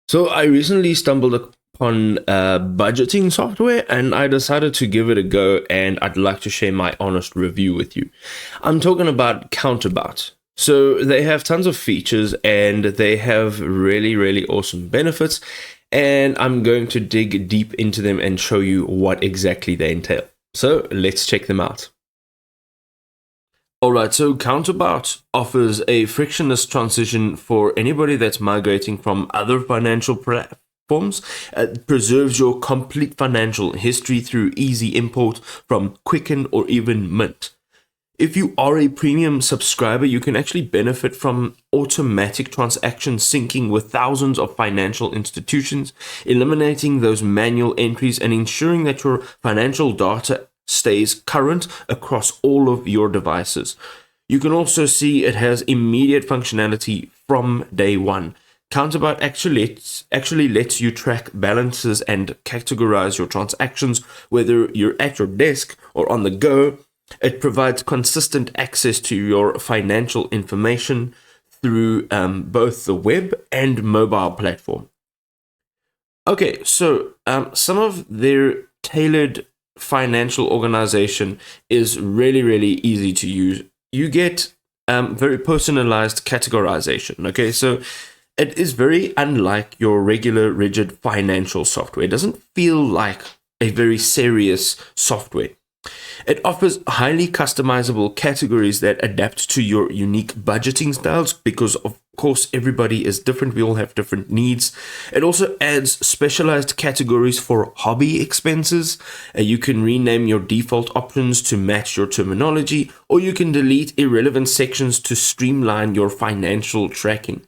So I recently stumbled upon budgeting software and I decided to give it a go, and I'd like to share my honest review with you. I'm talking about CountAbout. So they have tons of features and they have really awesome benefits, and I'm going to dig deep into them and show you what exactly they entail. So let's check them out. Alright, so CountAbout offers a frictionless transition for anybody that's migrating from other financial platforms. It preserves your complete financial history through easy import from Quicken or even Mint. If you are a premium subscriber, you can actually benefit from automatic transaction syncing with thousands of financial institutions, eliminating those manual entries and ensuring that your financial data stays current across all of your devices. You can also see it has immediate functionality from day one. CountAbout actually lets you track balances and categorize your transactions, whether you're at your desk or on the go. It provides consistent access to your financial information through both the web and mobile platform. Okay, so some of their tailored financial organization is really easy to use. You get very personalized categorization. Okay, so it is very unlike your regular rigid financial software. It doesn't feel like a very serious software. It offers highly customizable categories that adapt to your unique budgeting styles because, of course, everybody is different. We all have different needs. It also adds specialized categories for hobby expenses. You can rename your default options to match your terminology, or you can delete irrelevant sections to streamline your financial tracking.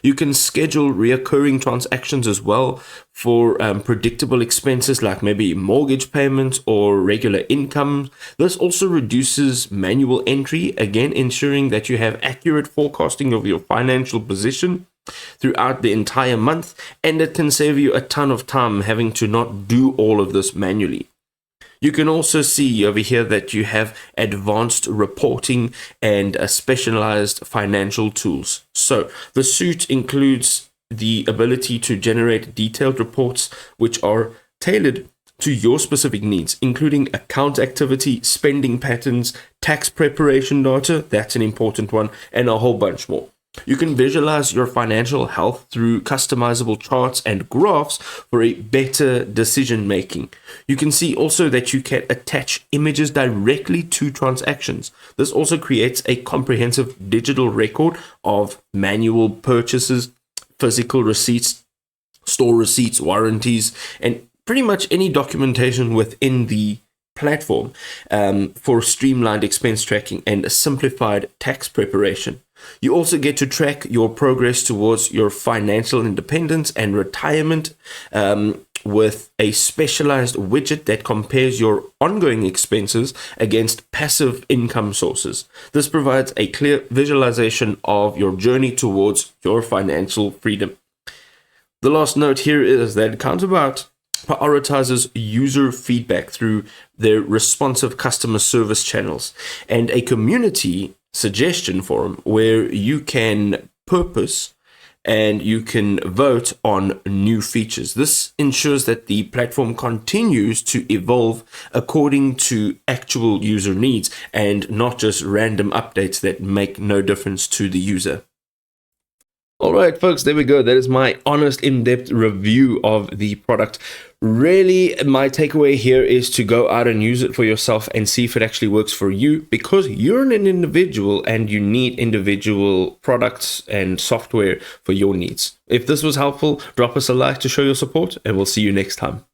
You can schedule reoccurring transactions as well for predictable expenses like maybe mortgage payments or regular income. This also reduces manual entry, again ensuring that you have accurate forecasting of your financial position throughout the entire month, and it can save you a ton of time having to not do all of this manually. You can also see over here that you have advanced reporting and specialized financial tools. So the suite includes the ability to generate detailed reports which are tailored to your specific needs, including account activity, spending patterns, tax preparation data, that's an important one, and a whole bunch more. You can visualize your financial health through customizable charts and graphs for a better decision making. You can see also that you can attach images directly to transactions. This also creates a comprehensive digital record of manual purchases, physical receipts, store receipts, warranties, and pretty much any documentation within the platform for streamlined expense tracking and a simplified tax preparation. You also get to track your progress towards your financial independence and retirement with a specialized widget that compares your ongoing expenses against passive income sources. This provides a clear visualization of your journey towards your financial freedom. The last note here is that CountAbout prioritizes user feedback through their responsive customer service channels and a community suggestion forum where you can purpose and you can vote on new features. This ensures that the platform continues to evolve according to actual user needs and not just random updates that make no difference to the user. Alright folks, there we go. That is my honest in-depth review of the product. Really, my takeaway here is to go out and use it for yourself and see if it actually works for you, because you're an individual and you need individual products and software for your needs. If this was helpful, drop us a like to show your support, and we'll see you next time.